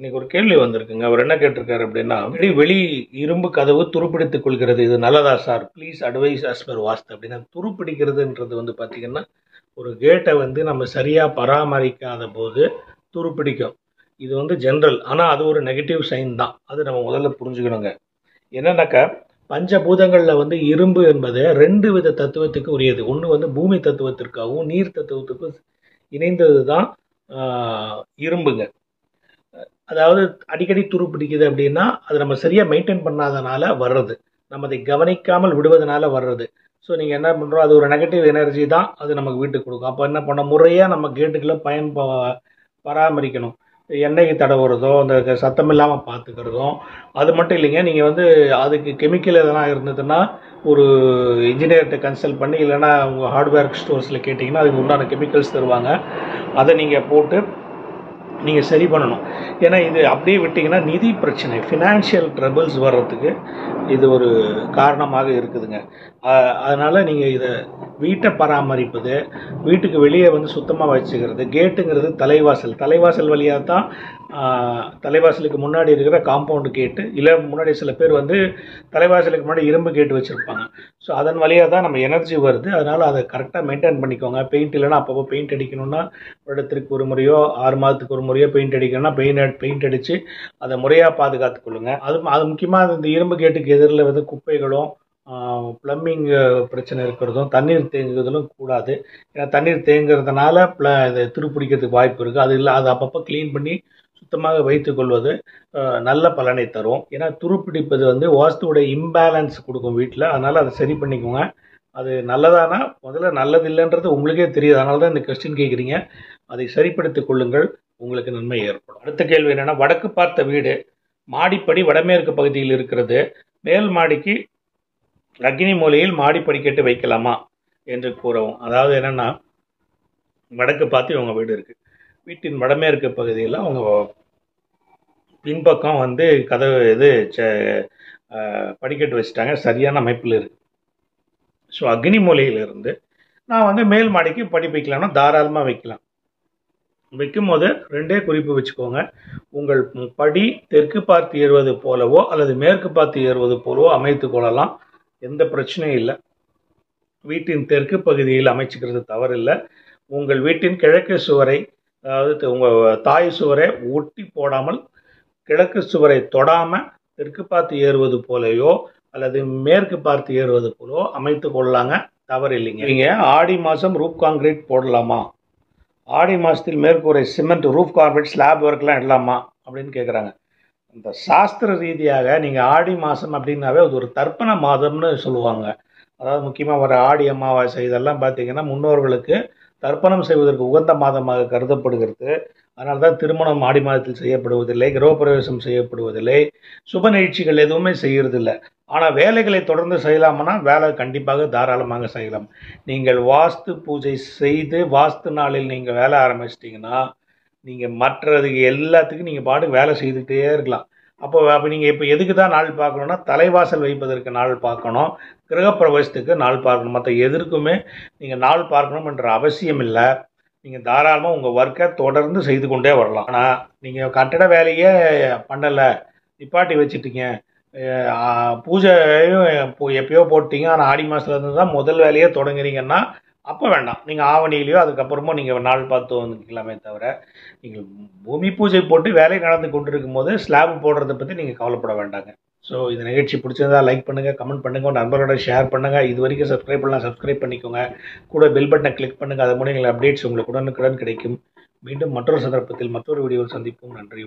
இன்னைக்கு ஒரு கேள்வி வந்திருக்குங்க. அவர் என்ன கேட்டிருக்காரு அப்படின்னா, வெளி இரும்பு கதவு துருப்பிடித்துக் கொள்கிறது, இது நல்லதா sir? Please advise as per vastu அப்படின்னா, துருப்பிடிக்கிறதுன்றது வந்து பார்த்தீங்கன்னா, ஒரு கேட்டை வந்து நம்ம சரியாக பராமரிக்காத போது துருப்பிடிக்கும். இது வந்து ஜென்ரல். ஆனால் அது ஒரு நெகட்டிவ் சைன் தான். அது நம்ம முதல்ல புரிஞ்சுக்கணுங்க. என்னன்னாக்கா, பஞ்சபூதங்களில் வந்து இரும்பு என்பது 2 வித தத்துவத்துக்கு உரியது. ஒன்று வந்து பூமி தத்துவத்திற்காகவும் நீர் தத்துவத்துக்கும் இணைந்தது தான் இரும்புங்க. அதாவது அடிக்கடி துரு பிடிக்குது அப்படின்னா அது நம்ம சரியாக மெயின்டைன் பண்ணாதனால வர்றது, நம்ம அதை கவனிக்காமல் விடுவதனால வர்றது. ஸோ நீங்கள் என்ன பண்ணுறோம், அது ஒரு நெகட்டிவ் எனர்ஜி தான் அது நமக்கு வீட்டுக்கு கொடுக்கும். அப்போ என்ன பண்ண, முறையாக நம்ம கேட்டுக்குள்ள பராமரிக்கணும். எண்ணெய் தடவுறதோ அந்த சத்தம் இல்லாமல் பார்த்துக்கிறதும். அது மட்டும் இல்லைங்க, நீங்கள் வந்து அதுக்கு கெமிக்கல் எதனா இருந்ததுன்னா ஒரு இன்ஜினியர்கிட்ட கன்சல்ட் பண்ணி, இல்லைன்னா உங்கள் ஹார்ட்வேர் ஸ்டோர்ஸில் கேட்டிங்கன்னா அதுக்கு உண்டான கெமிக்கல்ஸ் தருவாங்க. அதை நீங்கள் போட்டு நீங்கள் சரி பண்ணணும். ஏன்னா இது அப்படியே விட்டிங்கன்னா நிதி பிரச்சனை, ஃபினான்ஷியல் ட்ரபிள்ஸ் வர்றதுக்கு இது ஒரு காரணமாக இருக்குதுங்க. அதனால் நீங்கள் இதை வீட்டை பராமரிப்பது, வீட்டுக்கு வெளியே வந்து சுத்தமாக வச்சுக்கிறது. கேட்டுங்கிறது தலைவாசல் வழியாக தான், தலைவாசலுக்கு முன்னாடி இருக்கிற காம்பவுண்டு கேட்டு, இல்லை முன்னாடி சில பேர் வந்து தலைவாசலுக்கு முன்னாடி இரும்பு கேட்டு வச்சுருப்பாங்க. ஸோ அதன் வழியாக தான் நம்ம எனர்ஜி வருது. அதனால் அதை கரெக்டாக மெயின்டைன் பண்ணிக்கோங்க. பெயிண்ட் இல்லைன்னா அப்பப்போ பெயிண்ட் அடிக்கணும்னா வருடத்திற்கு ஒரு முறையோ 6 மாதத்துக்கு ஒரு முறையோ பெயிண்ட் அடிக்கணும்னா பெயிண்ட் அடித்து அதை முறையாக பாதுகாத்துக்கொள்ளுங்க. அது முக்கியமாக இந்த இரும்பு கேட்டுக்கு எதிரில் வந்து குப்பைகளும் ப்ளம்பிங் பிரச்சனை இருக்கிறதும் தண்ணீர் தேங்குவதிலும் கூடாது. ஏன்னா தண்ணீர் தேங்குறதுனால இது துருப்பிடிக்கிறதுக்கு வாய்ப்பு இருக்குது. அது இல்லை, அதை அப்பப்போ க்ளீன் பண்ணி சுத்தமாக வைத்துக்கொள்வது நல்ல பலனை தரும். ஏன்னா துருப்பிடிப்பது வந்து வாஸ்துவோட இம்பேலன்ஸ் கொடுக்கும் வீட்டில். அதனால் அதை சரி பண்ணிக்கோங்க. அது நல்லதானா, முதல்ல நல்லது இல்லைன்றது உங்களுக்கே தெரியுது. அதனால தான் இந்த கொஸ்டின் கேட்குறீங்க. அதை சரிப்படுத்திக் கொள்ளுங்கள், உங்களுக்கு நன்மை ஏற்படும். அடுத்த கேள்வி என்னென்னா, வடக்கு பார்த்த வீடு, மாடிப்படி வடமேற்கு பகுதியில் இருக்கிறது, மேல் மாடிக்கு அக்னி மூலையில் மாடி படிக்கட்டு வைக்கலாமா என்று கூறவும். அதாவது என்னென்னா, வடக்கு பார்த்து இவங்க வீடு இருக்குது. வீட்டின் வடமேற்கு பகுதியில் அவங்க பின்பக்கம் வந்து கதவு படிக்கட்டு வச்சுட்டாங்க, சரியான அமைப்பில் இருக்குது. ஸோ அக்னி மூலையிலிருந்து நான் வந்து மேல் மாடிக்கு படி வைக்கலாம்னா தாராளமாக வைக்கலாம். வைக்கும் போது 2 குறிப்பு வச்சுக்கோங்க. உங்கள் படி தெற்கு பார்த்து ஏறுவது போலவோ அல்லது மேற்கு பார்த்து ஏறுவது போலவோ அமைத்து கொள்ளலாம், எந்த பிரச்சனையும் இல்லை. வீட்டின் தெற்கு பகுதியில் அமைச்சுக்கிறது தவறில்லை. உங்கள் வீட்டின் கிழக்கு சுவரை, அதாவது உங்கள் தாய் சுவரை ஒட்டி போடாமல் கிழக்கு சுவரை தொடாமல் தெற்கு பார்த்து ஏறுவது போலையோ அல்லது மேற்கு பார்த்து ஏறுவது போலோ அமைத்து கொள்ளலாங்க, தவறு இல்லைங்க. நீங்கள் ஆடி மாதம் ரூப் கான்கிரீட் போடலாமா, ஆடி மாதத்தில் மேற்கூரை சிமெண்ட் ரூப் கான்கிரீட் ஸ்லாப் ஒர்க்லாம் இடலாமா அப்படின்னு கேட்குறாங்க. இந்த சாஸ்திர ரீதியாக நீங்கள் ஆடி மாதம் அப்படின்னாவே அது ஒரு தர்ப்பண மாதம்னு சொல்லுவாங்க. அதாவது முக்கியமாக வர ஆடி அமாவாசை இதெல்லாம் பார்த்திங்கன்னா முன்னோர்களுக்கு தர்ப்பணம் செய்வதற்கு உகந்த மாதமாக கருதப்படுகிறது. அதனால தான் திருமணம் ஆடி மாதத்தில் செய்யப்படுவதில்லை, கிரகப்பிரவேசம் செய்யப்படுவதில்லை, சுப நிகழ்ச்சிகள் எதுவுமே செய்கிறதில்லை. ஆனால் வேலைகளை தொடர்ந்து செய்யலாம்னா வேலை கண்டிப்பாக தாராளமாக செய்யலாம். நீங்கள் வாஸ்து பூஜை செய்து வாஸ்து நாளில் நீங்கள் வேலை ஆரம்பிச்சிட்டிங்கன்னா நீங்கள் மற்றது எல்லாத்துக்கும் நீங்கள் பாட்டுக்கு வேலை செய்துகிட்டே இருக்கலாம். அப்போ நீங்கள் இப்போ எதுக்கு தான் நாள் பார்க்கணுன்னா, தலைவாசல் வைப்பதற்கு நாள் பார்க்கணும், கிரகப்பிரவேசத்துக்கு நாள் பார்க்கணும். மற்ற எதற்குமே நீங்கள் நாள் பார்க்கணும் என்ற அவசியம் இல்லை. நீங்கள் தாராளமாக உங்கள் ஒர்க்கை தொடர்ந்து செய்து கொண்டே வரலாம். ஆனால் நீங்கள் கட்டட வேலையே பண்ணலை, நிப்பாட்டி வச்சுட்டீங்க, பூஜையும் எப்பயோ போட்டிங்க, ஆனால் ஆடி மாதத்துலேருந்து தான் முதல் வேலையே தொடங்குறீங்கன்னா அப்போ வேண்டாம். நீங்கள் ஆவணியிலையோ அதுக்கப்புறமும் நீங்கள் நாள் பார்த்து வந்துக்கலாமே தவிர, நீங்கள் பூமி பூஜை போட்டு வேலை நடந்து கொண்டிருக்கும் போது ஸ்லாப் போடுறதை பற்றி நீங்கள் கவலைப்பட வேண்டாங்க. ஸோ இந்த நிகழ்ச்சி பிடிச்சிருந்தா லைக் பண்ணுங்கள், கமெண்ட் பண்ணுங்கள், நண்பர்களோட ஷேர் பண்ணுங்கள். இது வரைக்கும் சப்ஸ்கிரைப் பண்ணலாம், சப்ஸ்கிரைப் பண்ணிக்கோங்க. கூட பெல் பட்டனை கிளிக் பண்ணுங்கள். அது மூலம் எங்கள் அப்டேட்ஸ் உங்களுக்கு உடனுக்குடன் கிடைக்கும். மீண்டும் மற்றொரு சந்தர்ப்பத்தில் மற்றொரு வீடியோவில் சந்திப்போம். நன்றி.